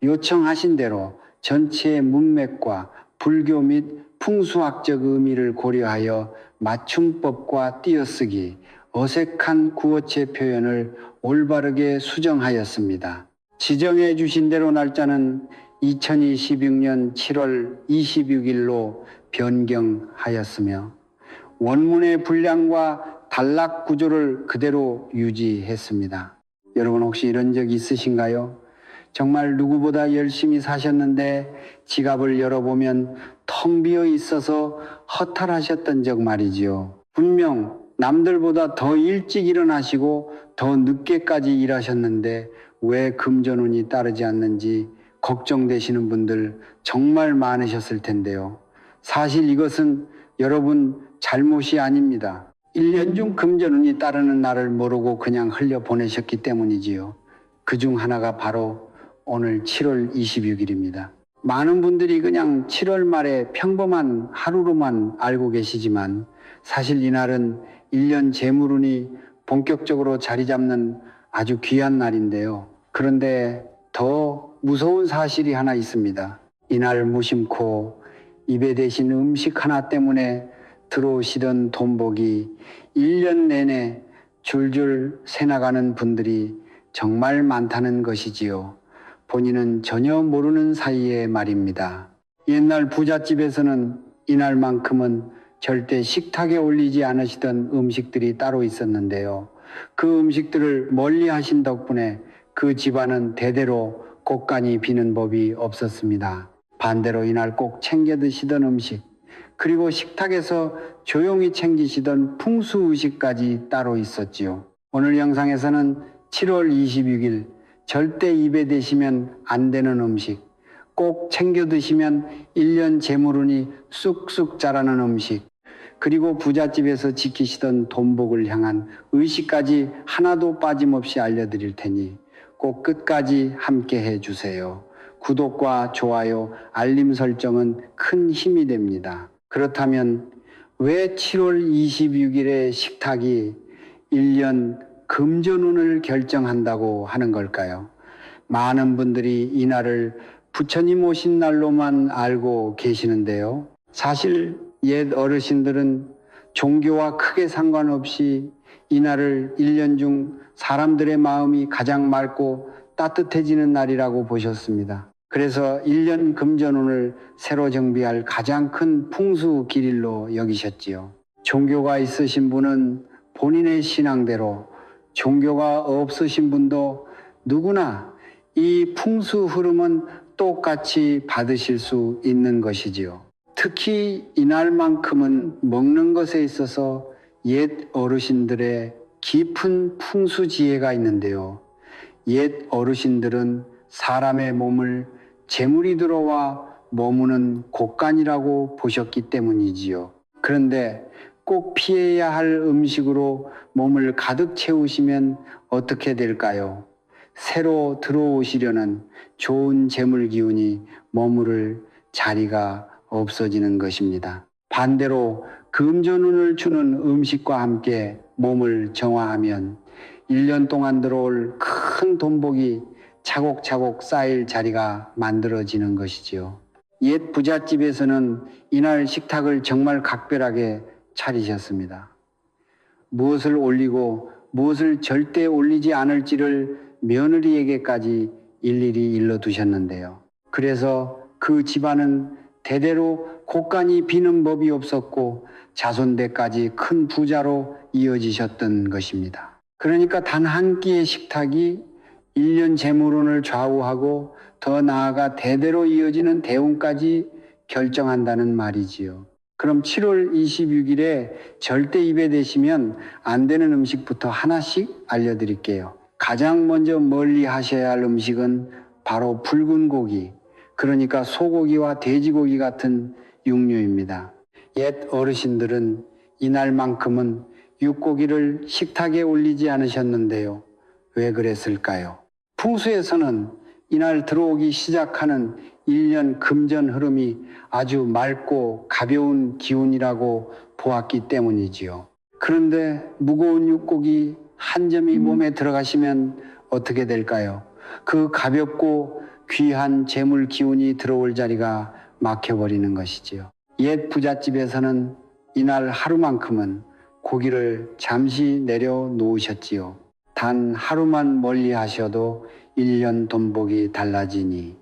요청하신 대로 전체의 문맥과 불교 및 풍수학적 의미를 고려하여 맞춤법과 띄어쓰기, 어색한 구어체 표현을 올바르게 수정하였습니다. 지정해 주신 대로 날짜는 2026년 7월 26일로 변경하였으며 원문의 분량과 단락 구조를 그대로 유지했습니다. 여러분 혹시 이런 적 있으신가요? 정말 누구보다 열심히 사셨는데 지갑을 열어보면 텅 비어 있어서 허탈하셨던 적 말이지요. 분명 남들보다 더 일찍 일어나시고 더 늦게까지 일하셨는데 왜 금전운이 따르지 않는지 걱정되시는 분들 정말 많으셨을 텐데요. 사실 이것은 여러분 잘못이 아닙니다. 1년 중 금전운이 따르는 날을 모르고 그냥 흘려보내셨기 때문이지요. 그중 하나가 바로 오늘 7월 26일입니다. 많은 분들이 그냥 7월 말에 평범한 하루로만 알고 계시지만 사실 이날은 1년 재물운이 본격적으로 자리 잡는 아주 귀한 날인데요. 그런데 더 무서운 사실이 하나 있습니다. 이날 무심코 입에 대신 음식 하나 때문에 들어오시던 돈복이 1년 내내 줄줄 새나가는 분들이 정말 많다는 것이지요. 본인은 전혀 모르는 사이에 말입니다. 옛날 부잣집에서는 이날만큼은 절대 식탁에 올리지 않으시던 음식들이 따로 있었는데요. 그 음식들을 멀리 하신 덕분에 그 집안은 대대로 곳간이 비는 법이 없었습니다. 반대로 이날 꼭 챙겨 드시던 음식, 그리고 식탁에서 조용히 챙기시던 풍수의식까지 따로 있었지요. 오늘 영상에서는 7월 26일 절대 입에 대시면 안 되는 음식, 꼭 챙겨 드시면 1년 재물운이 쑥쑥 자라는 음식, 그리고 부잣집에서 지키시던 돈복을 향한 의식까지 하나도 빠짐없이 알려드릴 테니 꼭 끝까지 함께 해주세요. 구독과 좋아요, 알림 설정은 큰 힘이 됩니다. 그렇다면 왜 7월 26일의 식탁이 1년 금전운을 결정한다고 하는 걸까요? 많은 분들이 이날을 부처님 오신 날로만 알고 계시는데요. 사실 옛 어르신들은 종교와 크게 상관없이 이날을 1년 중 사람들의 마음이 가장 맑고 따뜻해지는 날이라고 보셨습니다. 그래서 1년 금전운을 새로 정비할 가장 큰 풍수 길일로 여기셨지요. 종교가 있으신 분은 본인의 신앙대로, 종교가 없으신 분도 누구나 이 풍수 흐름은 똑같이 받으실 수 있는 것이지요. 특히 이날만큼은 먹는 것에 있어서 옛 어르신들의 깊은 풍수 지혜가 있는데요. 옛 어르신들은 사람의 몸을 재물이 들어와 머무는 곳간이라고 보셨기 때문이지요. 그런데 꼭 피해야 할 음식으로 몸을 가득 채우시면 어떻게 될까요? 새로 들어오시려는 좋은 재물 기운이 머무를 자리가 없어지는 것입니다. 반대로 금전운을 주는 음식과 함께 몸을 정화하면 1년 동안 들어올 큰 돈복이 차곡차곡 쌓일 자리가 만들어지는 것이지요. 옛 부잣집에서는 이날 식탁을 정말 각별하게 차리셨습니다. 무엇을 올리고 무엇을 절대 올리지 않을지를 며느리에게까지 일일이 일러두셨는데요. 그래서 그 집안은 대대로 곳간이 비는 법이 없었고 자손대까지 큰 부자로 이어지셨던 것입니다. 그러니까 단 한 끼의 식탁이 1년 재물운을 좌우하고 더 나아가 대대로 이어지는 대운까지 결정한다는 말이지요. 그럼 7월 26일에 절대 입에 대시면 안 되는 음식부터 하나씩 알려드릴게요. 가장 먼저 멀리 하셔야 할 음식은 바로 붉은 고기, 그러니까 소고기와 돼지고기 같은 육류입니다. 옛 어르신들은 이날만큼은 육고기를 식탁에 올리지 않으셨는데요. 왜 그랬을까요? 풍수에서는 이날 들어오기 시작하는 1년 금전 흐름이 아주 맑고 가벼운 기운이라고 보았기 때문이지요. 그런데 무거운 육고기 한 점이 몸에 들어가시면 어떻게 될까요? 그 가볍고 귀한 재물 기운이 들어올 자리가 막혀버리는 것이지요. 옛 부잣집에서는 이날 하루만큼은 고기를 잠시 내려놓으셨지요. 단 하루만 멀리 하셔도 1년 돈복이 달라지니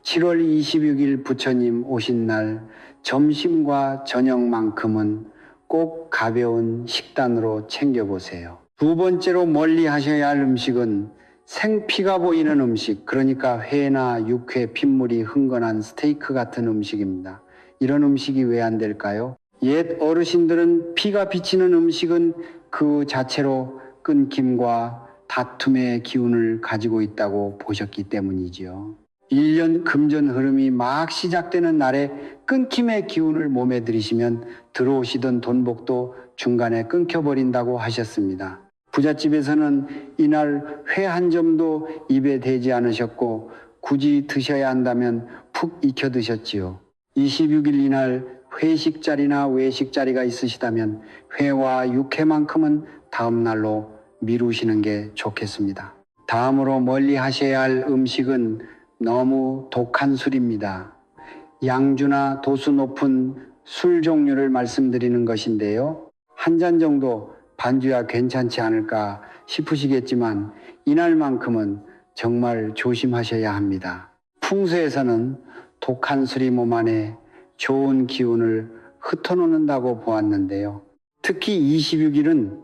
7월 26일 부처님 오신 날 점심과 저녁만큼은 꼭 가벼운 식단으로 챙겨보세요. 두 번째로 멀리 하셔야 할 음식은 생피가 보이는 음식, 그러니까 회나 육회, 핏물이 흥건한 스테이크 같은 음식입니다. 이런 음식이 왜 안 될까요? 옛 어르신들은 피가 비치는 음식은 그 자체로 끊김과 다툼의 기운을 가지고 있다고 보셨기 때문이지요. 1년 금전 흐름이 막 시작되는 날에 끊김의 기운을 몸에 들이시면 들어오시던 돈복도 중간에 끊겨버린다고 하셨습니다. 부잣집에서는 이날 회 한 점도 입에 대지 않으셨고 굳이 드셔야 한다면 푹 익혀 드셨지요. 26일 이날 회식 자리나 외식 자리가 있으시다면 회와 육회만큼은 다음 날로 미루시는 게 좋겠습니다. 다음으로 멀리 하셔야 할 음식은 너무 독한 술입니다. 양주나 도수 높은 술 종류를 말씀드리는 것인데요. 한 잔 정도 반주야 괜찮지 않을까 싶으시겠지만 이날만큼은 정말 조심하셔야 합니다. 풍수에서는 독한 술이 몸 안에 좋은 기운을 흩어놓는다고 보았는데요. 특히 26일은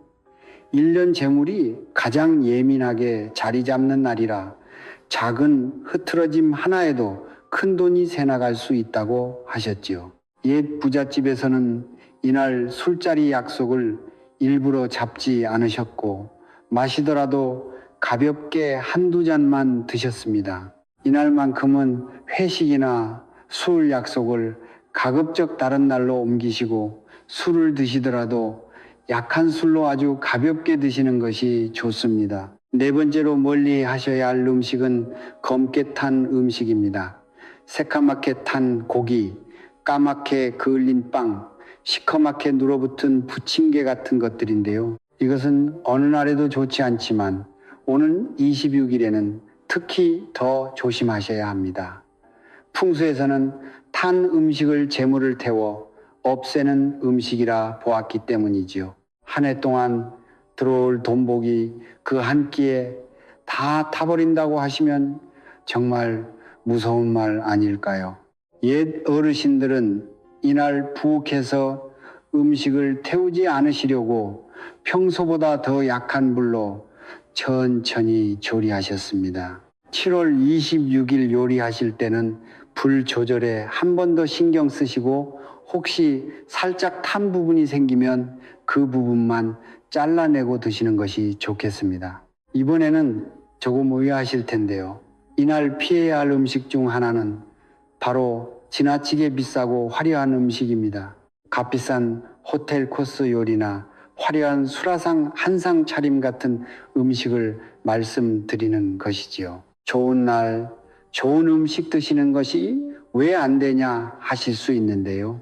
1년 재물이 가장 예민하게 자리 잡는 날이라 작은 흐트러짐 하나에도 큰 돈이 새나갈 수 있다고 하셨지요. 옛 부잣집에서는 이날 술자리 약속을 일부러 잡지 않으셨고 마시더라도 가볍게 한두 잔만 드셨습니다. 이날만큼은 회식이나 술 약속을 가급적 다른 날로 옮기시고 술을 드시더라도 약한 술로 아주 가볍게 드시는 것이 좋습니다. 네 번째로 멀리 하셔야 할 음식은 검게 탄 음식입니다. 새까맣게 탄 고기, 까맣게 그을린 빵, 시커멓게 눌어붙은 부침개 같은 것들인데요. 이것은 어느 날에도 좋지 않지만 오는 26일에는 특히 더 조심하셔야 합니다. 풍수에서는 탄 음식을 재물을 태워 없애는 음식이라 보았기 때문이지요. 한 해 동안 들어올 돈복이 그 한 끼에 다 타버린다고 하시면 정말 무서운 말 아닐까요? 옛 어르신들은 이날 부엌에서 음식을 태우지 않으시려고 평소보다 더 약한 불로 천천히 조리하셨습니다. 7월 26일 요리하실 때는 불 조절에 한 번 더 신경 쓰시고 혹시 살짝 탄 부분이 생기면 그 부분만 잘라내고 드시는 것이 좋겠습니다. 이번에는 조금 의아하실 텐데요. 이날 피해야 할 음식 중 하나는 바로 지나치게 비싸고 화려한 음식입니다. 값비싼 호텔 코스 요리나 화려한 수라상 한상 차림 같은 음식을 말씀드리는 것이지요. 좋은 날 좋은 음식 드시는 것이 왜 안 되냐 하실 수 있는데요.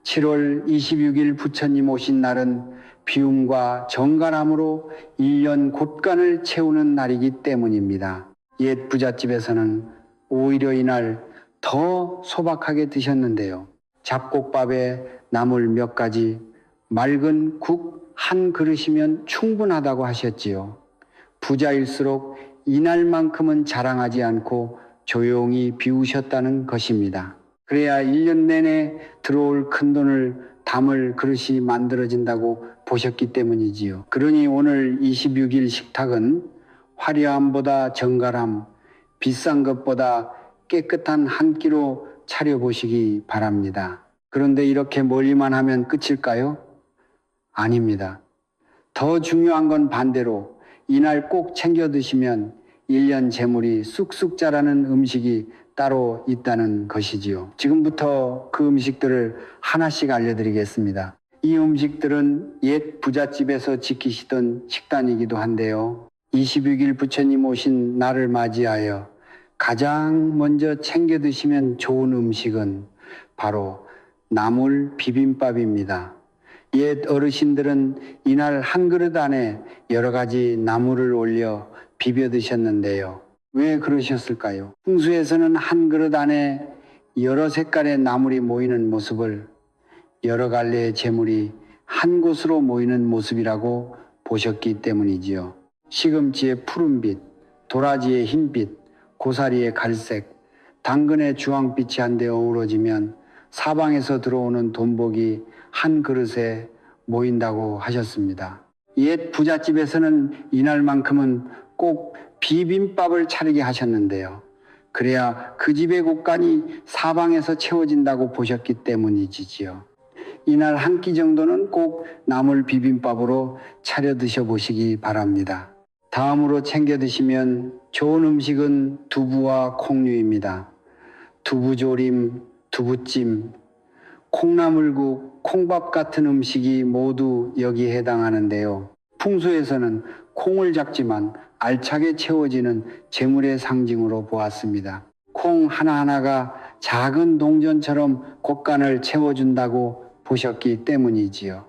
7월 26일 부처님 오신 날은 비움과 정갈함으로 1년 곳간을 채우는 날이기 때문입니다. 옛 부잣집에서는 오히려 이날 더 소박하게 드셨는데요. 잡곡밥에 나물 몇 가지, 맑은 국 한 그릇이면 충분하다고 하셨지요. 부자일수록 이날만큼은 자랑하지 않고 조용히 비우셨다는 것입니다. 그래야 1년 내내 들어올 큰돈을 담을 그릇이 만들어진다고 보셨기 때문이지요. 그러니 오늘 26일 식탁은 화려함보다 정갈함, 비싼 것보다 깨끗한 한 끼로 차려보시기 바랍니다. 그런데 이렇게 멀리만 하면 끝일까요? 아닙니다. 더 중요한 건 반대로 이날 꼭 챙겨 드시면 1년 재물이 쑥쑥 자라는 음식이 따로 있다는 것이지요. 지금부터 그 음식들을 하나씩 알려드리겠습니다. 이 음식들은 옛 부잣집에서 지키시던 식단이기도 한데요. 26일 부처님 오신 날을 맞이하여 가장 먼저 챙겨 드시면 좋은 음식은 바로 나물 비빔밥입니다. 옛 어르신들은 이날 한 그릇 안에 여러 가지 나물을 올려 비벼 드셨는데요. 왜 그러셨을까요? 풍수에서는 한 그릇 안에 여러 색깔의 나물이 모이는 모습을 여러 갈래의 재물이 한 곳으로 모이는 모습이라고 보셨기 때문이지요. 시금치의 푸른빛, 도라지의 흰빛, 고사리의 갈색, 당근의 주황빛이 한데 어우러지면 사방에서 들어오는 돈복이 한 그릇에 모인다고 하셨습니다. 옛 부잣집에서는 이날만큼은 꼭 비빔밥을 차리게 하셨는데요. 그래야 그 집의 곳간이 사방에서 채워진다고 보셨기 때문이지요. 이날 한 끼 정도는 꼭 나물 비빔밥으로 차려 드셔보시기 바랍니다. 다음으로 챙겨 드시면 좋은 음식은 두부와 콩류입니다. 두부조림, 두부찜, 콩나물국, 콩밥 같은 음식이 모두 여기에 해당하는데요. 풍수에서는 콩을 작지만 알차게 채워지는 재물의 상징으로 보았습니다. 콩 하나하나가 작은 동전처럼 곳간을 채워준다고 보셨기 때문이지요.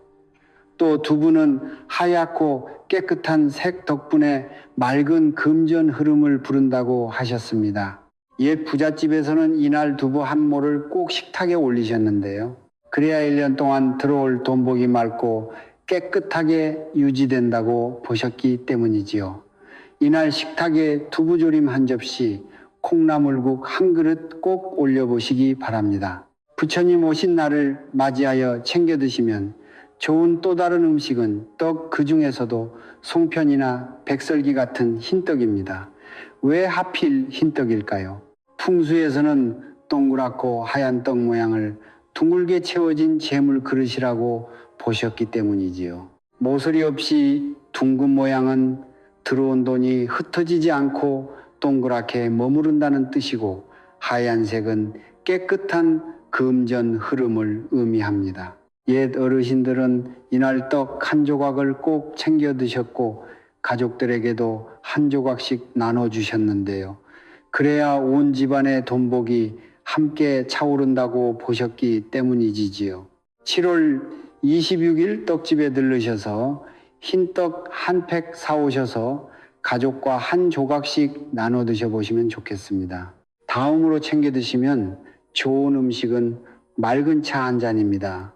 또 두부는 하얗고 깨끗한 색 덕분에 맑은 금전 흐름을 부른다고 하셨습니다. 옛 부잣집에서는 이날 두부 한 모를 꼭 식탁에 올리셨는데요. 그래야 1년 동안 들어올 돈복이 맑고 깨끗하게 유지된다고 보셨기 때문이지요. 이날 식탁에 두부조림 한 접시, 콩나물국 한 그릇 꼭 올려보시기 바랍니다. 부처님 오신 날을 맞이하여 챙겨 드시면 좋은 또 다른 음식은 떡 그 중에서도 송편이나 백설기 같은 흰떡입니다. 왜 하필 흰떡일까요? 풍수에서는 동그랗고 하얀 떡 모양을 둥글게 채워진 재물 그릇이라고 보셨기 때문이지요. 모서리 없이 둥근 모양은 들어온 돈이 흩어지지 않고 동그랗게 머무른다는 뜻이고, 하얀색은 깨끗한 금전 흐름을 의미합니다. 옛 어르신들은 이날 떡 한 조각을 꼭 챙겨 드셨고 가족들에게도 한 조각씩 나눠주셨는데요. 그래야 온 집안의 돈복이 함께 차오른다고 보셨기 때문이지요. 7월 26일 떡집에 들르셔서 흰떡 한 팩 사오셔서 가족과 한 조각씩 나눠 드셔보시면 좋겠습니다. 다음으로 챙겨 드시면 좋은 음식은 맑은 차 한 잔입니다.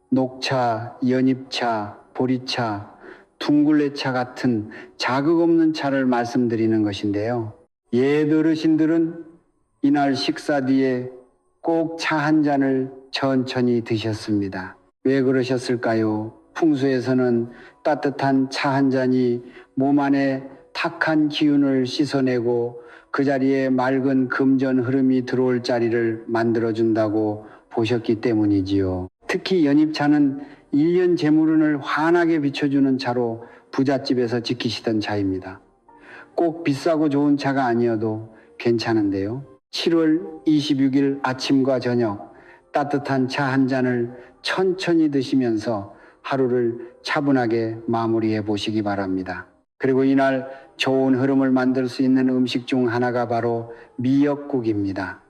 녹차, 연잎차, 보리차, 둥글레차 같은 자극 없는 차를 말씀드리는 것인데요. 옛 어르신들은 이날 식사 뒤에 꼭 차 한 잔을 천천히 드셨습니다. 왜 그러셨을까요? 풍수에서는 따뜻한 차 한 잔이 몸 안에 탁한 기운을 씻어내고 그 자리에 맑은 금전 흐름이 들어올 자리를 만들어준다고 보셨기 때문이지요. 특히 연잎차는 1년 재물운을 환하게 비춰주는 차로 부잣집에서 지키시던 차입니다. 꼭 비싸고 좋은 차가 아니어도 괜찮은데요. 7월 26일 아침과 저녁 따뜻한 차 한 잔을 천천히 드시면서 하루를 차분하게 마무리해 보시기 바랍니다. 그리고 이날 좋은 흐름을 만들 수 있는 음식 중 하나가 바로 미역국입니다.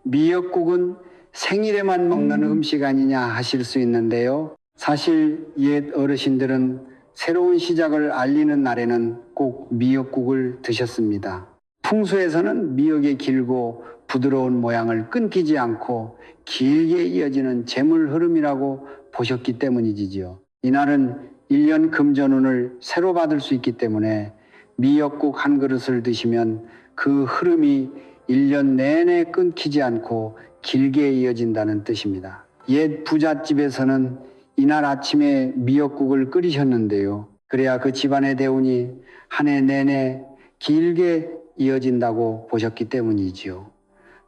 미역국은 생일에만 먹는 음식 아니냐 하실 수 있는데요. 사실 옛 어르신들은 새로운 시작을 알리는 날에는 꼭 미역국을 드셨습니다. 풍수에서는 미역의 길고 부드러운 모양을 끊기지 않고 길게 이어지는 재물 흐름이라고 보셨기 때문이지요. 이날은 1년 금전운을 새로 받을 수 있기 때문에 미역국 한 그릇을 드시면 그 흐름이 1년 내내 끊기지 않고 길게 이어진다는 뜻입니다. 옛 부잣집에서는 이날 아침에 미역국을 끓이셨는데요. 그래야 그 집안의 대운이 한 해 내내 길게 이어진다고 보셨기 때문이지요.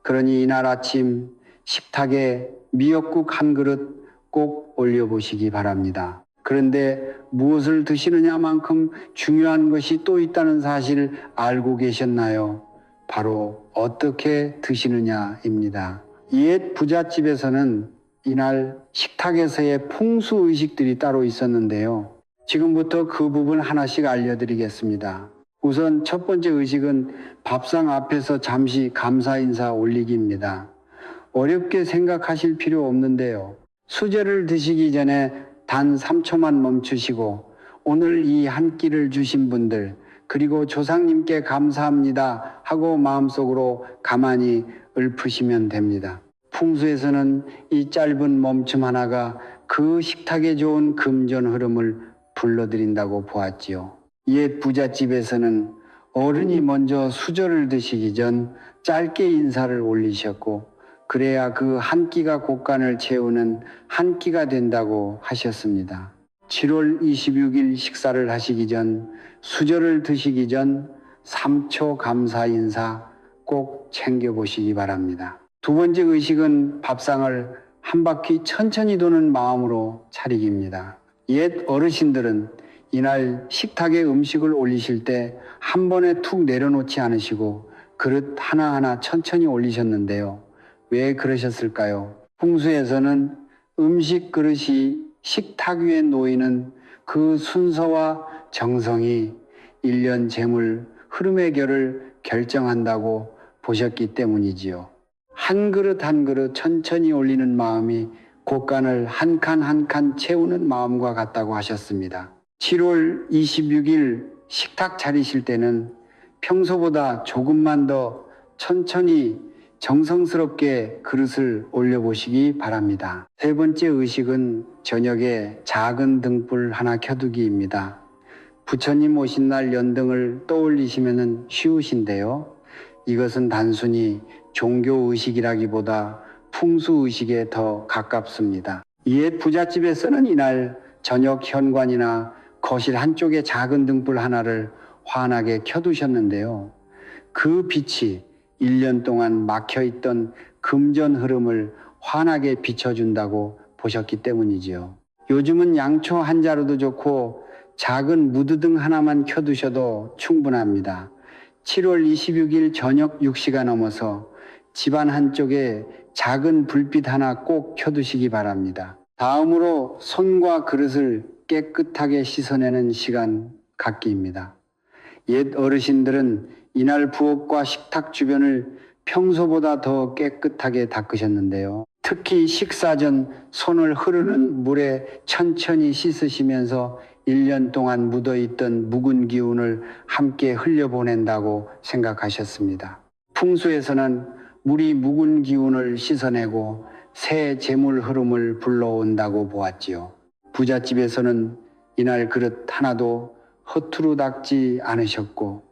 그러니 이날 아침 식탁에 미역국 한 그릇 꼭 올려보시기 바랍니다. 그런데 무엇을 드시느냐만큼 중요한 것이 또 있다는 사실을 알고 계셨나요? 바로 어떻게 드시느냐입니다. 옛 부잣집에서는 이날 식탁에서의 풍수 의식들이 따로 있었는데요. 지금부터 그 부분 하나씩 알려드리겠습니다. 우선 첫 번째 의식은 밥상 앞에서 잠시 감사 인사 올리기입니다. 어렵게 생각하실 필요 없는데요. 수저를 드시기 전에 단 3초만 멈추시고 오늘 이 한 끼를 주신 분들, 그리고 조상님께 감사합니다 하고 마음속으로 가만히 읊으시면 됩니다. 풍수에서는 이 짧은 멈춤 하나가 그 식탁에 좋은 금전 흐름을 불러들인다고 보았지요. 옛 부잣집에서는 어른이 먼저 수저를 드시기 전 짧게 인사를 올리셨고 그래야 그 한 끼가 곳간을 채우는 한 끼가 된다고 하셨습니다. 7월 26일 식사를 하시기 전 수저를 드시기 전 3초 감사 인사 꼭 챙겨보시기 바랍니다. 두 번째 의식은 밥상을 한 바퀴 천천히 도는 마음으로 차리기입니다. 옛 어르신들은 이날 식탁에 음식을 올리실 때 한 번에 툭 내려놓지 않으시고 그릇 하나하나 천천히 올리셨는데요. 왜 그러셨을까요? 풍수에서는 음식 그릇이 식탁 위에 놓이는 그 순서와 정성이 1년 재물 흐름의 결을 결정한다고 보셨기 때문이지요. 한 그릇 한 그릇 천천히 올리는 마음이 곳간을 한 칸 한 칸 채우는 마음과 같다고 하셨습니다. 7월 26일 식탁 차리실 때는 평소보다 조금만 더 천천히 정성스럽게 그릇을 올려보시기 바랍니다. 세 번째 의식은 저녁에 작은 등불 하나 켜두기입니다. 부처님 오신 날 연등을 떠올리시면 쉬우신데요. 이것은 단순히 종교의식이라기보다 풍수의식에 더 가깝습니다. 옛 부잣집에서는 이날 저녁 현관이나 거실 한쪽에 작은 등불 하나를 환하게 켜두셨는데요. 그 빛이 1년 동안 막혀있던 금전 흐름을 환하게 비춰준다고 보셨기 때문이지요. 요즘은 양초 한 자루도 좋고 작은 무드등 하나만 켜두셔도 충분합니다. 7월 26일 저녁 6시가 넘어서 집안 한쪽에 작은 불빛 하나 꼭 켜두시기 바랍니다. 다음으로 손과 그릇을 깨끗하게 씻어내는 시간 갖기입니다. 옛 어르신들은 이날 부엌과 식탁 주변을 평소보다 더 깨끗하게 닦으셨는데요. 특히 식사 전 손을 흐르는 물에 천천히 씻으시면서 1년 동안 묻어있던 묵은 기운을 함께 흘려보낸다고 생각하셨습니다. 풍수에서는 물이 묵은 기운을 씻어내고 새 재물 흐름을 불러온다고 보았지요. 부잣집에서는 이날 그릇 하나도 허투루 닦지 않으셨고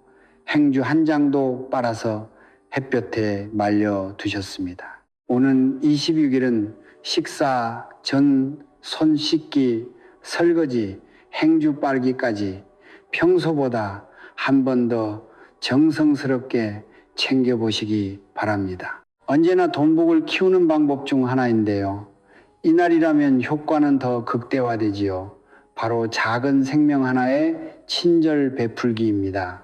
행주 한 장도 빨아서 햇볕에 말려 두셨습니다. 오는 26일은 식사 전 손 씻기, 설거지, 행주 빨기까지 평소보다 한 번 더 정성스럽게 챙겨보시기 바랍니다. 언제나 돈복을 키우는 방법 중 하나인데요. 이날이라면 효과는 더 극대화되지요. 바로 작은 생명 하나의 친절 베풀기입니다.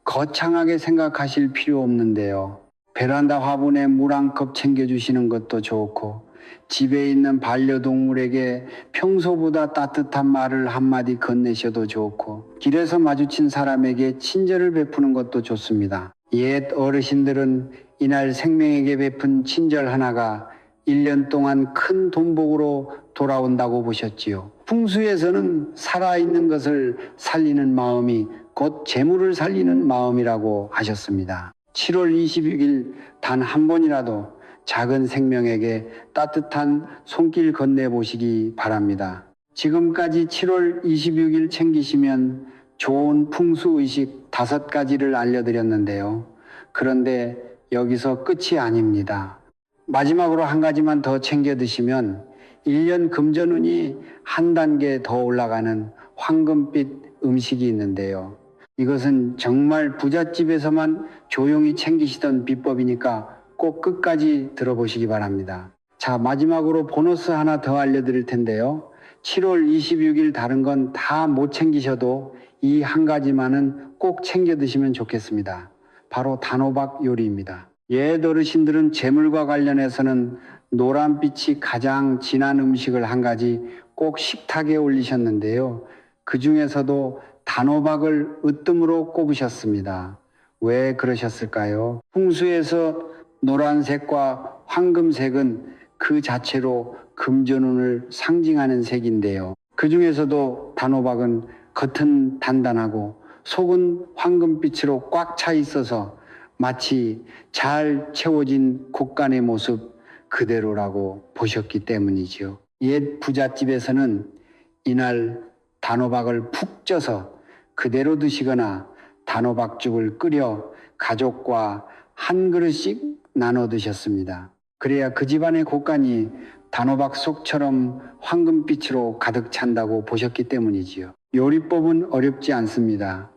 거창하게 생각하실 필요 없는데요. 베란다 화분에 물 한 컵 챙겨주시는 것도 좋고 집에 있는 반려동물에게 평소보다 따뜻한 말을 한마디 건네셔도 좋고 길에서 마주친 사람에게 친절을 베푸는 것도 좋습니다. 옛 어르신들은 이날 생명에게 베푼 친절 하나가 1년 동안 큰 돈복으로 돌아온다고 보셨지요. 풍수에서는 살아있는 것을 살리는 마음이 곧 재물을 살리는 마음이라고 하셨습니다. 7월 26일 단 한 번이라도 작은 생명에게 따뜻한 손길 건네보시기 바랍니다. 지금까지 7월 26일 챙기시면 좋은 풍수의식 5가지를 알려드렸는데요. 그런데 여기서 끝이 아닙니다. 마지막으로 한 가지만 더 챙겨 드시면 1년 금전운이 한 단계 더 올라가는 황금빛 음식이 있는데요. 이것은 정말 부잣집에서만 조용히 챙기시던 비법이니까 꼭 끝까지 들어보시기 바랍니다. 자, 마지막으로 보너스 하나 더 알려드릴 텐데요. 7월 26일 다른 건 다 못 챙기셔도 이 한 가지만은 꼭 챙겨 드시면 좋겠습니다. 바로 단호박 요리입니다. 옛 어르신들은 재물과 관련해서는 노란빛이 가장 진한 음식을 한 가지 꼭 식탁에 올리셨는데요. 그 중에서도 단호박을 으뜸으로 꼽으셨습니다. 왜 그러셨을까요? 풍수에서 노란색과 황금색은 그 자체로 금전운을 상징하는 색인데요. 그 중에서도 단호박은 겉은 단단하고 속은 황금빛으로 꽉 차 있어서 마치 잘 채워진 곡간의 모습 그대로라고 보셨기 때문이지요. 옛 부잣집에서는 이날 단호박을 푹 쪄서 그대로 드시거나 단호박죽을 끓여 가족과 한 그릇씩 나눠 드셨습니다. 그래야 그 집안의 곡간이 단호박 속처럼 황금빛으로 가득 찬다고 보셨기 때문이지요. 요리법은 어렵지 않습니다.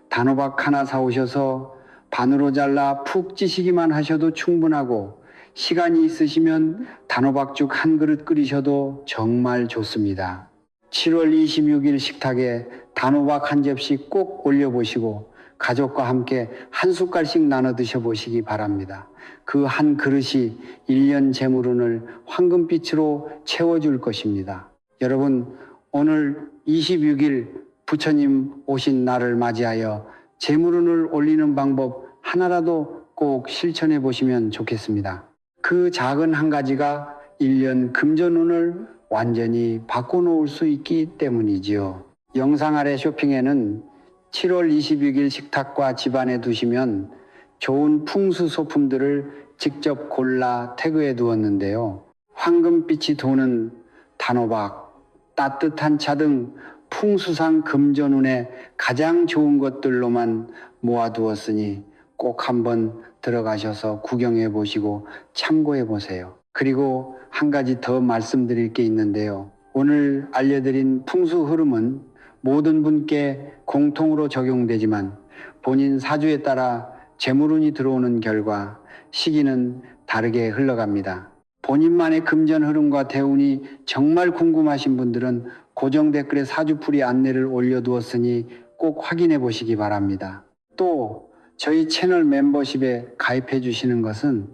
단호박 하나 사오셔서 반으로 잘라 푹 찌시기만 하셔도 충분하고, 시간이 있으시면 단호박죽 한 그릇 끓이셔도 정말 좋습니다. 7월 26일 식탁에 단호박 한 접시 꼭 올려보시고 가족과 함께 한 숟갈씩 나눠 드셔보시기 바랍니다. 그 한 그릇이 1년 재물운을 황금빛으로 채워줄 것입니다. 여러분, 오늘 26일 부처님 오신 날을 맞이하여 재물운을 올리는 방법 하나라도 꼭 실천해 보시면 좋겠습니다. 그 작은 한 가지가 1년 금전운을 완전히 바꿔놓을 수 있기 때문이지요. 영상 아래 쇼핑에는 7월 26일 식탁과 집안에 두시면 좋은 풍수 소품들을 직접 골라 태그해 두었는데요. 황금빛이 도는 단호박, 따뜻한 차 등 풍수상 금전운에 가장 좋은 것들로만 모아두었으니 꼭 한번 들어가셔서 구경해 보시고 참고해 보세요. 그리고 한 가지 더 말씀드릴 게 있는데요. 오늘 알려드린 풍수 흐름은 모든 분께 공통으로 적용되지만 본인 사주에 따라 재물운이 들어오는 결과 시기는 다르게 흘러갑니다. 본인만의 금전 흐름과 대운이 정말 궁금하신 분들은 고정 댓글에 사주풀이 안내를 올려두었으니 꼭 확인해 보시기 바랍니다. 또 저희 채널 멤버십에 가입해 주시는 것은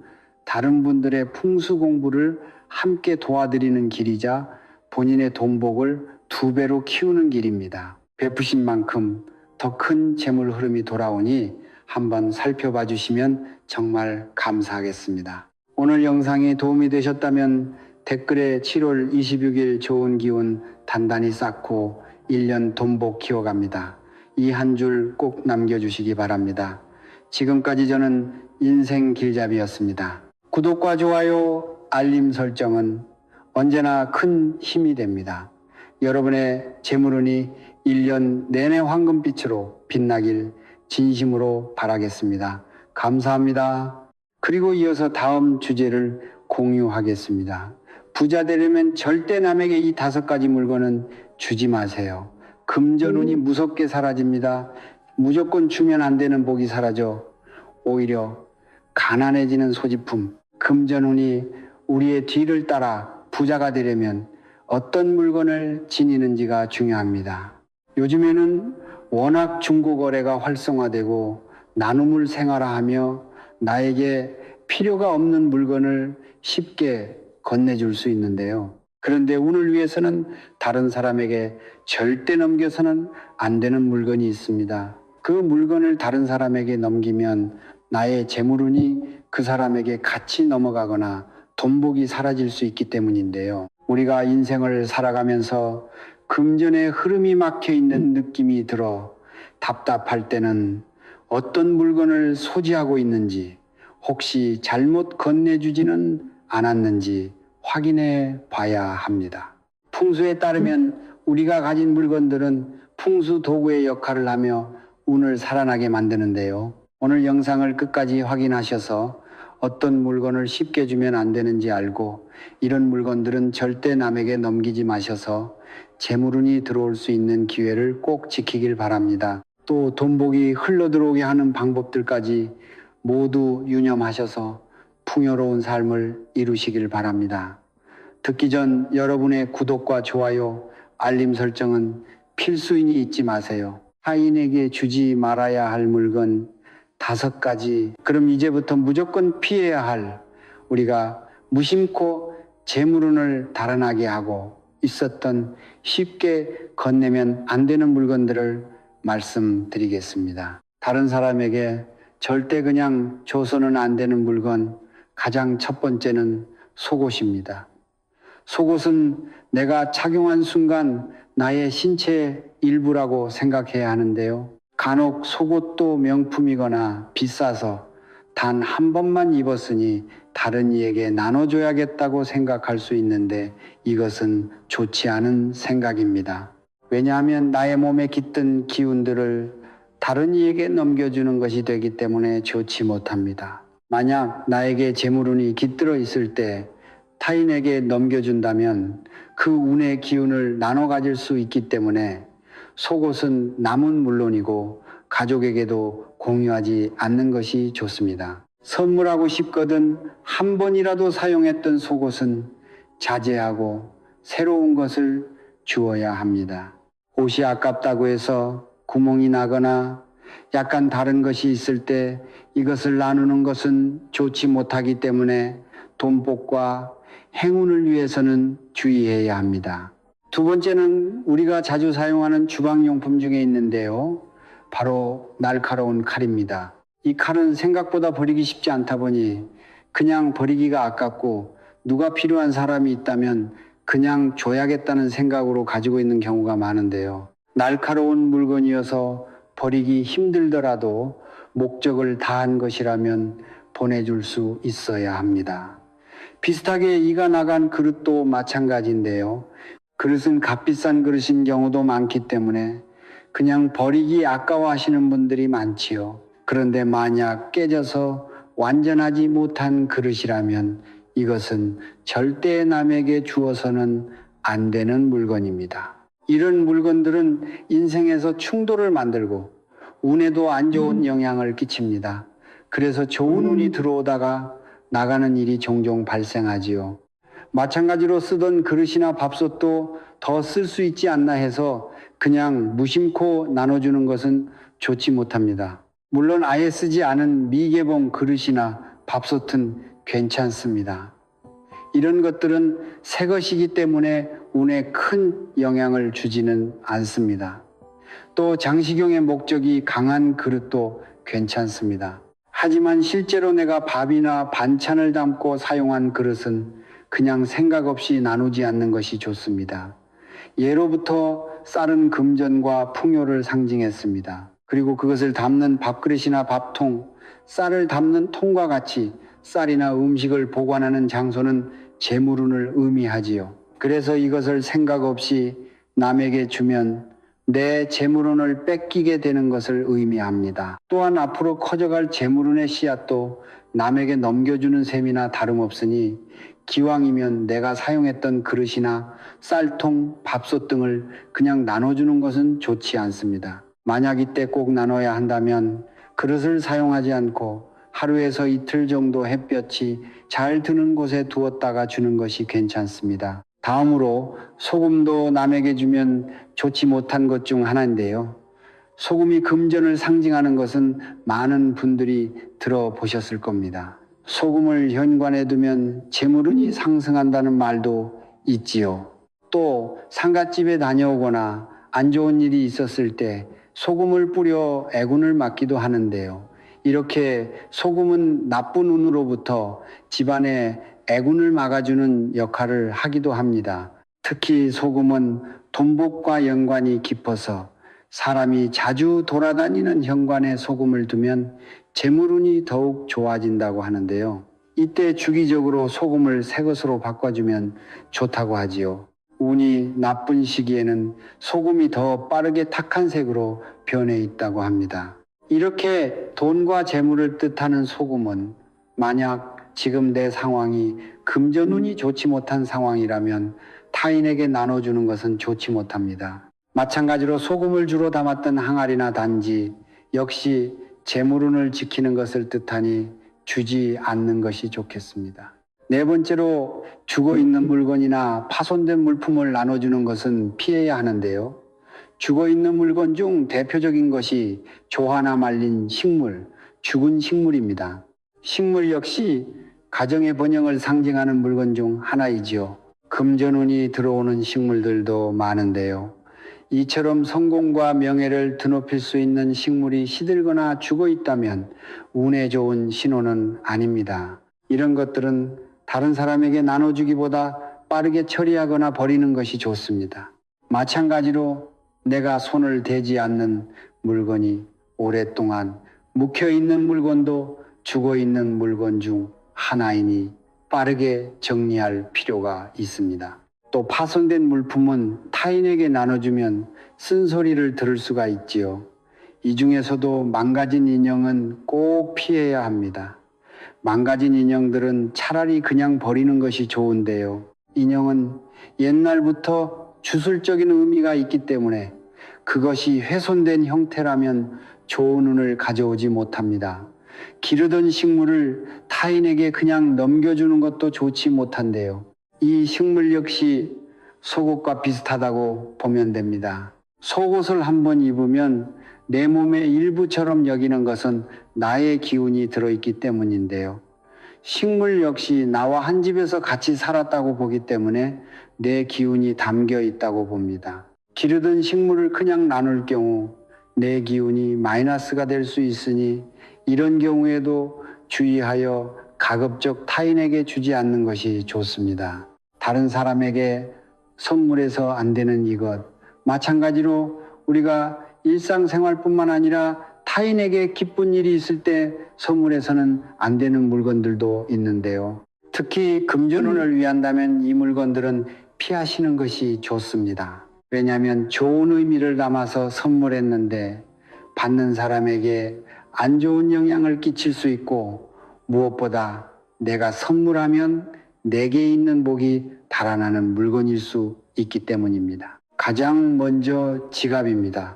다른 분들의 풍수 공부를 함께 도와드리는 길이자 본인의 돈복을 2배로 키우는 길입니다. 베푸신 만큼 더 큰 재물 흐름이 돌아오니 한번 살펴봐 주시면 정말 감사하겠습니다. 오늘 영상이 도움이 되셨다면 댓글에 7월 26일 좋은 기운 단단히 쌓고 1년 돈복 키워갑니다. 이 한 줄 꼭 남겨주시기 바랍니다. 지금까지 저는 인생 길잡이였습니다. 구독과 좋아요, 알림 설정은 언제나 큰 힘이 됩니다. 여러분의 재물운이 1년 내내 황금빛으로 빛나길 진심으로 바라겠습니다. 감사합니다. 그리고 이어서 다음 주제를 공유하겠습니다. 부자 되려면 절대 남에게 이 5가지 물건은 주지 마세요. 금전운이 무섭게 사라집니다. 무조건 주면 안 되는 복이 사라져 오히려 가난해지는 소지품. 금전운이 우리의 뒤를 따라 부자가 되려면 어떤 물건을 지니는지가 중요합니다. 요즘에는 워낙 중고거래가 활성화되고 나눔을 생활화하며 나에게 필요가 없는 물건을 쉽게 건네줄 수 있는데요. 그런데 운을 위해서는 다른 사람에게 절대 넘겨서는 안 되는 물건이 있습니다. 그 물건을 다른 사람에게 넘기면 나의 재물운이 그 사람에게 같이 넘어가거나 돈복이 사라질 수 있기 때문인데요. 우리가 인생을 살아가면서 금전의 흐름이 막혀 있는 느낌이 들어 답답할 때는 어떤 물건을 소지하고 있는지, 혹시 잘못 건네주지는 않았는지 확인해 봐야 합니다. 풍수에 따르면 우리가 가진 물건들은 풍수 도구의 역할을 하며 운을 살아나게 만드는데요. 오늘 영상을 끝까지 확인하셔서 어떤 물건을 쉽게 주면 안 되는지 알고 이런 물건들은 절대 남에게 넘기지 마셔서 재물운이 들어올 수 있는 기회를 꼭 지키길 바랍니다. 또 돈복이 흘러들어오게 하는 방법들까지 모두 유념하셔서 풍요로운 삶을 이루시길 바랍니다. 듣기 전 여러분의 구독과 좋아요, 알림 설정은 필수이니 잊지 마세요. 타인에게 주지 말아야 할 물건 5가지. 그럼 이제부터 무조건 피해야 할, 우리가 무심코 재물운을 달아나게 하고 있었던 쉽게 건네면 안 되는 물건들을 말씀드리겠습니다. 다른 사람에게 절대 그냥 줘서는 안 되는 물건, 가장 첫 번째는 속옷입니다. 속옷은 내가 착용한 순간 나의 신체의 일부라고 생각해야 하는데요. 간혹 속옷도 명품이거나 비싸서 단 한 번만 입었으니 다른 이에게 나눠줘야겠다고 생각할 수 있는데 이것은 좋지 않은 생각입니다. 왜냐하면 나의 몸에 깃든 기운들을 다른 이에게 넘겨주는 것이 되기 때문에 좋지 못합니다. 만약 나에게 재물운이 깃들어 있을 때 타인에게 넘겨준다면 그 운의 기운을 나눠 가질 수 있기 때문에 속옷은 남은 물론이고 가족에게도 공유하지 않는 것이 좋습니다. 선물하고 싶거든 한 번이라도 사용했던 속옷은 자제하고 새로운 것을 주어야 합니다. 옷이 아깝다고 해서 구멍이 나거나 약간 다른 것이 있을 때 이것을 나누는 것은 좋지 못하기 때문에 돈복과 행운을 위해서는 주의해야 합니다. 두 번째는 우리가 자주 사용하는 주방용품 중에 있는데요. 바로 날카로운 칼입니다. 이 칼은 생각보다 버리기 쉽지 않다 보니 그냥 버리기가 아깝고 누가 필요한 사람이 있다면 그냥 줘야겠다는 생각으로 가지고 있는 경우가 많은데요. 날카로운 물건이어서 버리기 힘들더라도 목적을 다한 것이라면 보내줄 수 있어야 합니다. 비슷하게 이가 나간 그릇도 마찬가지인데요. 그릇은 값비싼 그릇인 경우도 많기 때문에 그냥 버리기 아까워하시는 분들이 많지요. 그런데 만약 깨져서 완전하지 못한 그릇이라면 이것은 절대 남에게 주어서는 안 되는 물건입니다. 이런 물건들은 인생에서 충돌을 만들고 운에도 안 좋은 영향을 끼칩니다. 그래서 좋은 운이 들어오다가 나가는 일이 종종 발생하지요. 마찬가지로 쓰던 그릇이나 밥솥도 더 쓸 수 있지 않나 해서 그냥 무심코 나눠주는 것은 좋지 못합니다. 물론 아예 쓰지 않은 미개봉 그릇이나 밥솥은 괜찮습니다. 이런 것들은 새 것이기 때문에 운에 큰 영향을 주지는 않습니다. 또 장식용의 목적이 강한 그릇도 괜찮습니다. 하지만 실제로 내가 밥이나 반찬을 담고 사용한 그릇은 그냥 생각 없이 나누지 않는 것이 좋습니다. 예로부터 쌀은 금전과 풍요를 상징했습니다. 그리고 그것을 담는 밥그릇이나 밥통, 쌀을 담는 통과 같이 쌀이나 음식을 보관하는 장소는 재물운을 의미하지요. 그래서 이것을 생각 없이 남에게 주면 내 재물운을 뺏기게 되는 것을 의미합니다. 또한 앞으로 커져갈 재물운의 씨앗도 남에게 넘겨주는 셈이나 다름없으니 기왕이면 내가 사용했던 그릇이나 쌀통, 밥솥 등을 그냥 나눠주는 것은 좋지 않습니다. 만약 이때 꼭 나눠야 한다면 그릇을 사용하지 않고 하루에서 이틀 정도 햇볕이 잘 드는 곳에 두었다가 주는 것이 괜찮습니다. 다음으로 소금도 남에게 주면 좋지 못한 것 중 하나인데요. 소금이 금전을 상징하는 것은 많은 분들이 들어보셨을 겁니다. 소금을 현관에 두면 재물운이 상승한다는 말도 있지요. 또 상갓집에 다녀오거나 안 좋은 일이 있었을 때 소금을 뿌려 애군을 막기도 하는데요. 이렇게 소금은 나쁜 운으로부터 집안에 애군을 막아주는 역할을 하기도 합니다. 특히 소금은 돈복과 연관이 깊어서 사람이 자주 돌아다니는 현관에 소금을 두면 재물운이 더욱 좋아진다고 하는데요. 이때 주기적으로 소금을 새 것으로 바꿔주면 좋다고 하지요. 운이 나쁜 시기에는 소금이 더 빠르게 탁한 색으로 변해 있다고 합니다. 이렇게 돈과 재물을 뜻하는 소금은 만약 지금 내 상황이 금전운이 좋지 못한 상황이라면 타인에게 나눠주는 것은 좋지 못합니다. 마찬가지로 소금을 주로 담았던 항아리나 단지 역시 재물운을 지키는 것을 뜻하니 주지 않는 것이 좋겠습니다. 네 번째로 죽어있는 물건이나 파손된 물품을 나눠주는 것은 피해야 하는데요. 죽어있는 물건 중 대표적인 것이 조화나 말린 식물, 죽은 식물입니다. 식물 역시 가정의 번영을 상징하는 물건 중 하나이지요. 금전운이 들어오는 식물들도 많은데요. 이처럼 성공과 명예를 드높일 수 있는 식물이 시들거나 죽어 있다면 운에 좋은 신호는 아닙니다. 이런 것들은 다른 사람에게 나눠주기보다 빠르게 처리하거나 버리는 것이 좋습니다. 마찬가지로 내가 손을 대지 않는 물건이 오랫동안 묵혀있는 물건도 죽어있는 물건 중 하나이니 빠르게 정리할 필요가 있습니다. 또 파손된 물품은 타인에게 나눠주면 쓴소리를 들을 수가 있지요. 이 중에서도 망가진 인형은 꼭 피해야 합니다. 망가진 인형들은 차라리 그냥 버리는 것이 좋은데요. 인형은 옛날부터 주술적인 의미가 있기 때문에 그것이 훼손된 형태라면 좋은 운을 가져오지 못합니다. 기르던 식물을 타인에게 그냥 넘겨주는 것도 좋지 못한데요. 이 식물 역시 속옷과 비슷하다고 보면 됩니다. 속옷을 한번 입으면 내 몸의 일부처럼 여기는 것은 나의 기운이 들어있기 때문인데요. 식물 역시 나와 한 집에서 같이 살았다고 보기 때문에 내 기운이 담겨 있다고 봅니다. 기르던 식물을 그냥 나눌 경우 내 기운이 마이너스가 될 수 있으니 이런 경우에도 주의하여 가급적 타인에게 주지 않는 것이 좋습니다. 다른 사람에게 선물해서 안 되는 이것, 마찬가지로 우리가 일상생활뿐만 아니라 타인에게 기쁜 일이 있을 때 선물해서는 안 되는 물건들도 있는데요. 특히 금전운을 위한다면 이 물건들은 피하시는 것이 좋습니다. 왜냐하면 좋은 의미를 담아서 선물했는데 받는 사람에게 안 좋은 영향을 끼칠 수 있고 무엇보다 내가 선물하면 내게 있는 복이 달아나는 물건일 수 있기 때문입니다. 가장 먼저 지갑입니다.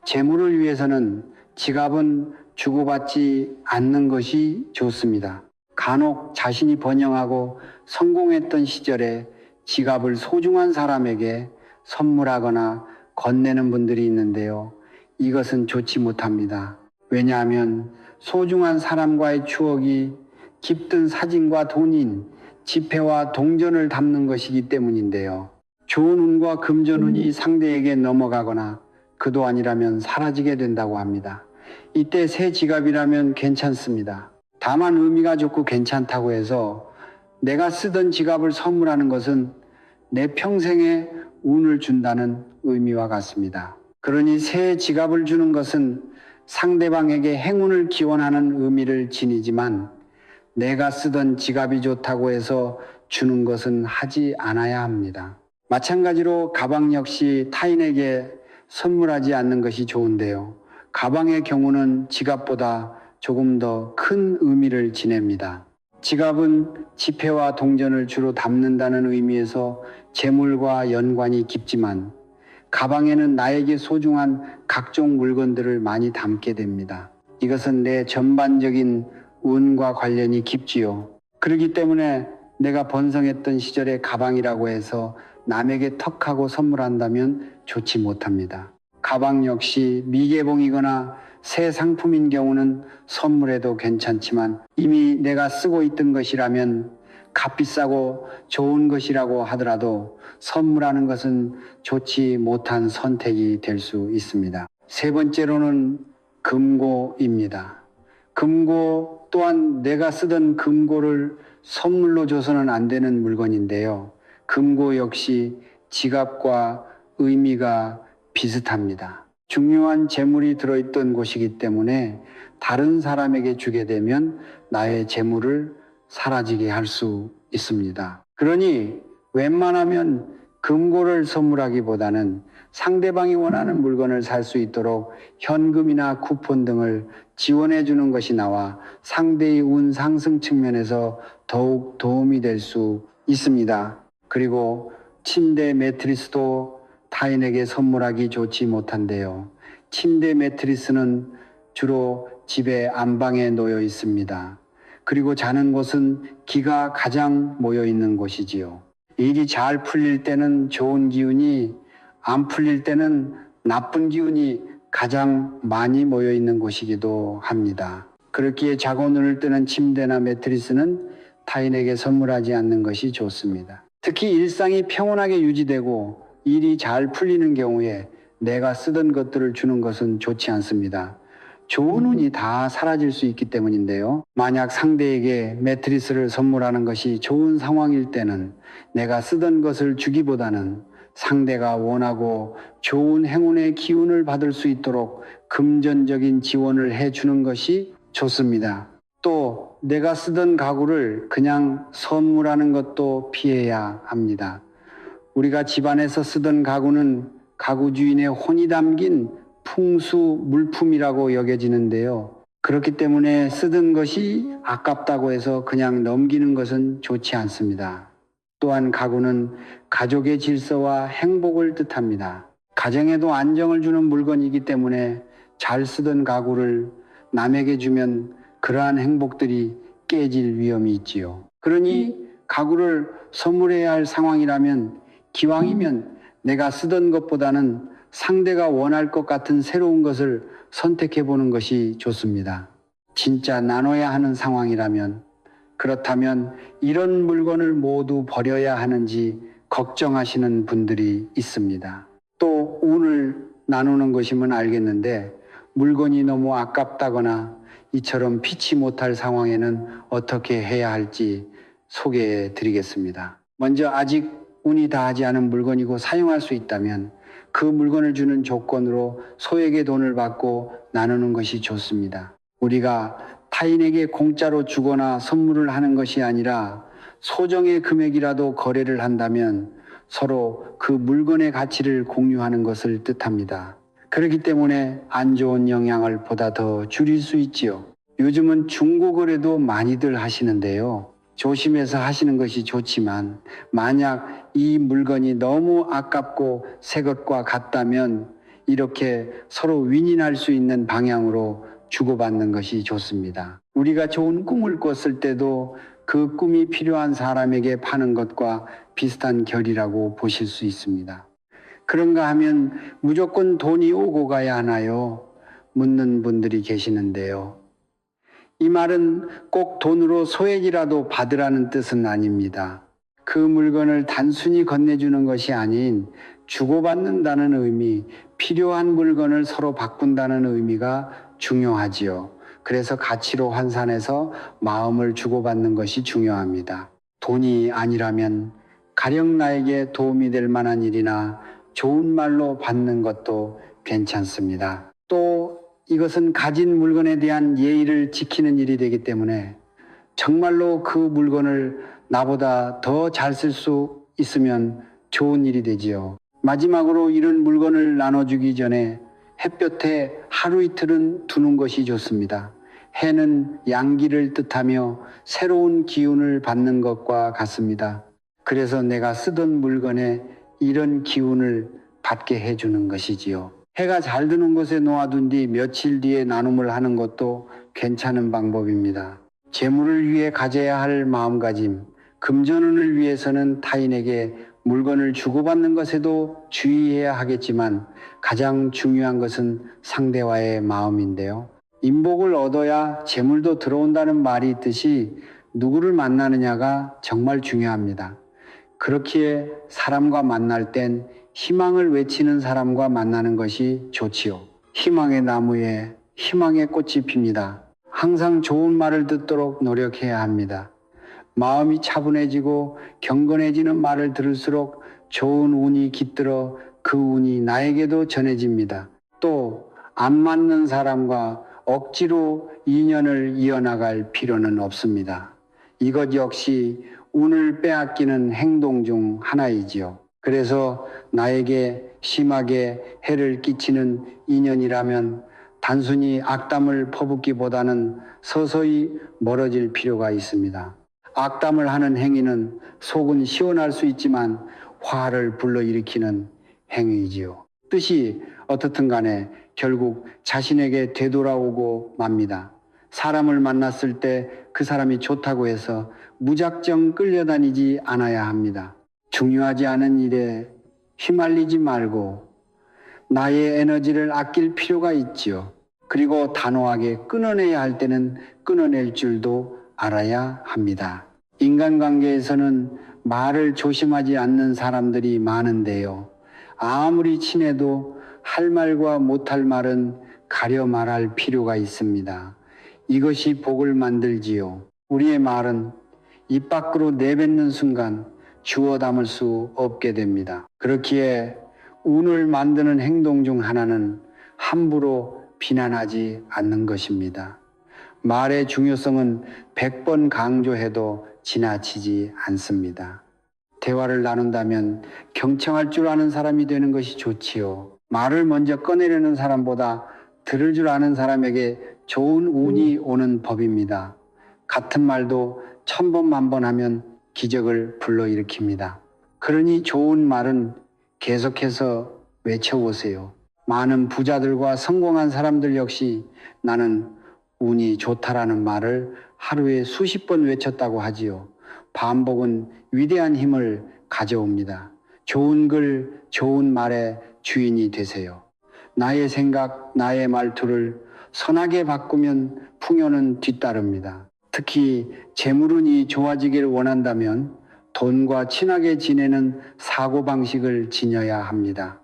재물을 위해서는 지갑은 주고받지 않는 것이 좋습니다. 간혹 자신이 번영하고 성공했던 시절에 지갑을 소중한 사람에게 선물하거나 건네는 분들이 있는데요. 이것은 좋지 못합니다. 왜냐하면 소중한 사람과의 추억이 깃든 사진과 돈인 지폐와 동전을 담는 것이기 때문인데요. 좋은 운과 금전운이 상대에게 넘어가거나 그도 아니라면 사라지게 된다고 합니다. 이때 새 지갑이라면 괜찮습니다. 다만 의미가 좋고 괜찮다고 해서 내가 쓰던 지갑을 선물하는 것은 내 평생에 운을 준다는 의미와 같습니다. 그러니 새 지갑을 주는 것은 상대방에게 행운을 기원하는 의미를 지니지만 내가 쓰던 지갑이 좋다고 해서 주는 것은 하지 않아야 합니다. 마찬가지로 가방 역시 타인에게 선물하지 않는 것이 좋은데요. 가방의 경우는 지갑보다 조금 더 큰 의미를 지냅니다. 지갑은 지폐와 동전을 주로 담는다는 의미에서 재물과 연관이 깊지만 가방에는 나에게 소중한 각종 물건들을 많이 담게 됩니다. 이것은 내 전반적인 운과 관련이 깊지요. 그렇기 때문에 내가 번성했던 시절의 가방이라고 해서 남에게 턱하고 선물한다면 좋지 못합니다. 가방 역시 미개봉이거나 새 상품인 경우는 선물해도 괜찮지만 이미 내가 쓰고 있던 것이라면 값비싸고 좋은 것이라고 하더라도 선물하는 것은 좋지 못한 선택이 될 수 있습니다. 세 번째로는 금고입니다. 금고 또한 내가 쓰던 금고를 선물로 줘서는 안 되는 물건인데요. 금고 역시 지갑과 의미가 비슷합니다. 중요한 재물이 들어있던 곳이기 때문에 다른 사람에게 주게 되면 나의 재물을 사라지게 할 수 있습니다. 그러니 웬만하면 금고를 선물하기보다는 상대방이 원하는 물건을 살 수 있도록 현금이나 쿠폰 등을 지원해 주는 것이 나와 상대의 운 상승 측면에서 더욱 도움이 될 수 있습니다. 그리고 침대 매트리스도 타인에게 선물하기 좋지 못한데요. 침대 매트리스는 주로 집의 안방에 놓여 있습니다. 그리고 자는 곳은 기가 가장 모여 있는 곳이지요. 일이 잘 풀릴 때는 좋은 기운이, 안 풀릴 때는 나쁜 기운이 가장 많이 모여 있는 곳이기도 합니다. 그렇기에 자고 눈을 뜨는 침대나 매트리스는 타인에게 선물하지 않는 것이 좋습니다. 특히 일상이 평온하게 유지되고 일이 잘 풀리는 경우에 내가 쓰던 것들을 주는 것은 좋지 않습니다. 좋은 운이 다 사라질 수 있기 때문인데요. 만약 상대에게 매트리스를 선물하는 것이 좋은 상황일 때는 내가 쓰던 것을 주기보다는 상대가 원하고 좋은 행운의 기운을 받을 수 있도록 금전적인 지원을 해주는 것이 좋습니다. 또 내가 쓰던 가구를 그냥 선물하는 것도 피해야 합니다. 우리가 집안에서 쓰던 가구는 가구 주인의 혼이 담긴 풍수 물품이라고 여겨지는데요. 그렇기 때문에 쓰던 것이 아깝다고 해서 그냥 넘기는 것은 좋지 않습니다. 또한 가구는 가족의 질서와 행복을 뜻합니다. 가정에도 안정을 주는 물건이기 때문에 잘 쓰던 가구를 남에게 주면 그러한 행복들이 깨질 위험이 있지요. 그러니 가구를 선물해야 할 상황이라면 기왕이면 내가 쓰던 것보다는 상대가 원할 것 같은 새로운 것을 선택해 보는 것이 좋습니다. 진짜 나눠야 하는 상황이라면, 그렇다면 이런 물건을 모두 버려야 하는지 걱정하시는 분들이 있습니다. 또 운을 나누는 것이면 알겠는데 물건이 너무 아깝다거나 이처럼 피치 못할 상황에는 어떻게 해야 할지 소개해 드리겠습니다. 먼저 아직 운이 닿지 않은 물건이고 사용할 수 있다면 그 물건을 주는 조건으로 소액의 돈을 받고 나누는 것이 좋습니다. 우리가 타인에게 공짜로 주거나 선물을 하는 것이 아니라 소정의 금액이라도 거래를 한다면 서로 그 물건의 가치를 공유하는 것을 뜻합니다. 그렇기 때문에 안 좋은 영향을 보다 더 줄일 수 있지요. 요즘은 중고거래도 많이들 하시는데요. 조심해서 하시는 것이 좋지만 만약 이 물건이 너무 아깝고 새 것과 같다면 이렇게 서로 윈윈할 수 있는 방향으로 주고받는 것이 좋습니다. 우리가 좋은 꿈을 꿨을 때도 그 꿈이 필요한 사람에게 파는 것과 비슷한 결이라고 보실 수 있습니다. 그런가 하면 무조건 돈이 오고 가야 하나요? 묻는 분들이 계시는데요. 이 말은 꼭 돈으로 소액이라도 받으라는 뜻은 아닙니다. 그 물건을 단순히 건네주는 것이 아닌 주고받는다는 의미, 필요한 물건을 서로 바꾼다는 의미가 중요하지요. 그래서 가치로 환산해서 마음을 주고받는 것이 중요합니다. 돈이 아니라면 가령 나에게 도움이 될 만한 일이나 좋은 말로 받는 것도 괜찮습니다. 또 이것은 가진 물건에 대한 예의를 지키는 일이 되기 때문에 정말로 그 물건을 나보다 더 잘 쓸 수 있으면 좋은 일이 되지요. 마지막으로 이런 물건을 나눠주기 전에 햇볕에 하루 이틀은 두는 것이 좋습니다. 해는 양기를 뜻하며 새로운 기운을 받는 것과 같습니다. 그래서 내가 쓰던 물건에 이런 기운을 받게 해주는 것이지요. 해가 잘 드는 곳에 놓아둔 뒤 며칠 뒤에 나눔을 하는 것도 괜찮은 방법입니다. 재물을 위해 가져야 할 마음가짐, 금전운을 위해서는 타인에게 물건을 주고받는 것에도 주의해야 하겠지만 가장 중요한 것은 상대와의 마음인데요. 인복을 얻어야 재물도 들어온다는 말이 있듯이 누구를 만나느냐가 정말 중요합니다. 그렇기에 사람과 만날 땐 희망을 외치는 사람과 만나는 것이 좋지요. 희망의 나무에 희망의 꽃이 핍니다. 항상 좋은 말을 듣도록 노력해야 합니다. 마음이 차분해지고 경건해지는 말을 들을수록 좋은 운이 깃들어 그 운이 나에게도 전해집니다. 또 안 맞는 사람과 억지로 인연을 이어나갈 필요는 없습니다. 이것 역시 운을 빼앗기는 행동 중 하나이지요. 그래서 나에게 심하게 해를 끼치는 인연이라면 단순히 악담을 퍼붓기보다는 서서히 멀어질 필요가 있습니다. 악담을 하는 행위는 속은 시원할 수 있지만 화를 불러일으키는 행위이지요. 뜻이 어떻든 간에 결국 자신에게 되돌아오고 맙니다. 사람을 만났을 때 그 사람이 좋다고 해서 무작정 끌려다니지 않아야 합니다. 중요하지 않은 일에 휘말리지 말고 나의 에너지를 아낄 필요가 있지요. 그리고 단호하게 끊어내야 할 때는 끊어낼 줄도 알아야 합니다. 인간관계에서는 말을 조심하지 않는 사람들이 많은데요. 아무리 친해도 할 말과 못할 말은 가려 말할 필요가 있습니다. 이것이 복을 만들지요. 우리의 말은 입 밖으로 내뱉는 순간 주워 담을 수 없게 됩니다. 그렇기에 운을 만드는 행동 중 하나는 함부로 비난하지 않는 것입니다. 말의 중요성은 100번 강조해도 지나치지 않습니다. 대화를 나눈다면 경청할 줄 아는 사람이 되는 것이 좋지요. 말을 먼저 꺼내려는 사람보다 들을 줄 아는 사람에게 좋은 운이 오는 법입니다. 같은 말도 1000번 만번 하면 기적을 불러일으킵니다. 그러니 좋은 말은 계속해서 외쳐보세요. 많은 부자들과 성공한 사람들 역시 나는 운이 좋다라는 말을 하루에 수십 번 외쳤다고 하지요. 반복은 위대한 힘을 가져옵니다. 좋은 글, 좋은 말의 주인이 되세요. 나의 생각, 나의 말투를 선하게 바꾸면 풍요는 뒤따릅니다. 특히 재물운이 좋아지길 원한다면 돈과 친하게 지내는 사고방식을 지녀야 합니다.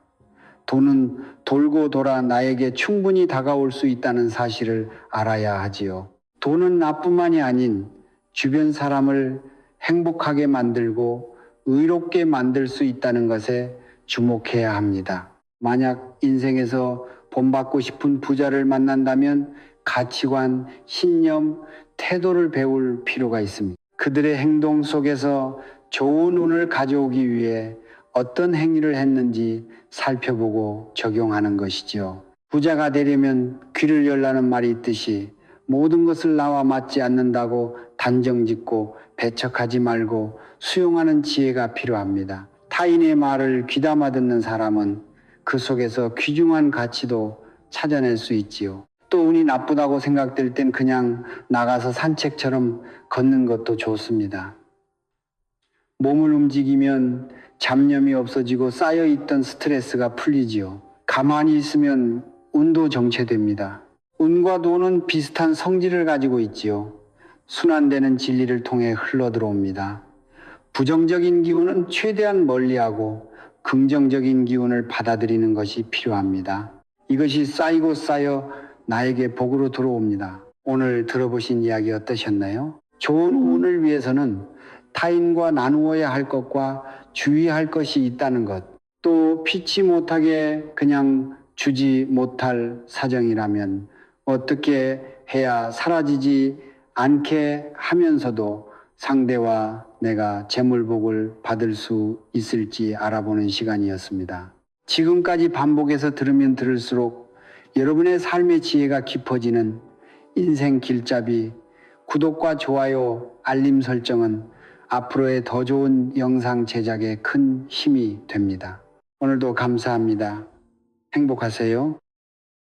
돈은 돌고 돌아 나에게 충분히 다가올 수 있다는 사실을 알아야 하지요. 돈은 나뿐만이 아닌 주변 사람을 행복하게 만들고 의롭게 만들 수 있다는 것에 주목해야 합니다. 만약 인생에서 본받고 싶은 부자를 만난다면 가치관, 신념, 태도를 배울 필요가 있습니다. 그들의 행동 속에서 좋은 운을 가져오기 위해 어떤 행위를 했는지 살펴보고 적용하는 것이지요. 부자가 되려면 귀를 열라는 말이 있듯이 모든 것을 나와 맞지 않는다고 단정짓고 배척하지 말고 수용하는 지혜가 필요합니다. 타인의 말을 귀담아 듣는 사람은 그 속에서 귀중한 가치도 찾아낼 수 있지요. 또 운이 나쁘다고 생각될 땐 그냥 나가서 산책처럼 걷는 것도 좋습니다. 몸을 움직이면 잡념이 없어지고 쌓여있던 스트레스가 풀리지요. 가만히 있으면 운도 정체됩니다. 운과 돈은 비슷한 성질을 가지고 있지요. 순환되는 진리를 통해 흘러들어옵니다. 부정적인 기운은 최대한 멀리하고 긍정적인 기운을 받아들이는 것이 필요합니다. 이것이 쌓이고 쌓여 나에게 복으로 들어옵니다. 오늘 들어보신 이야기 어떠셨나요? 좋은 운을 위해서는 타인과 나누어야 할 것과 주의할 것이 있다는 것, 또 피치 못하게 그냥 주지 못할 사정이라면 어떻게 해야 사라지지 않게 하면서도 상대와 내가 재물복을 받을 수 있을지 알아보는 시간이었습니다. 지금까지 반복해서 들으면 들을수록 여러분의 삶의 지혜가 깊어지는 인생 길잡이, 구독과 좋아요, 알림 설정은 앞으로의 더 좋은 영상 제작에 큰 힘이 됩니다. 오늘도 감사합니다. 행복하세요.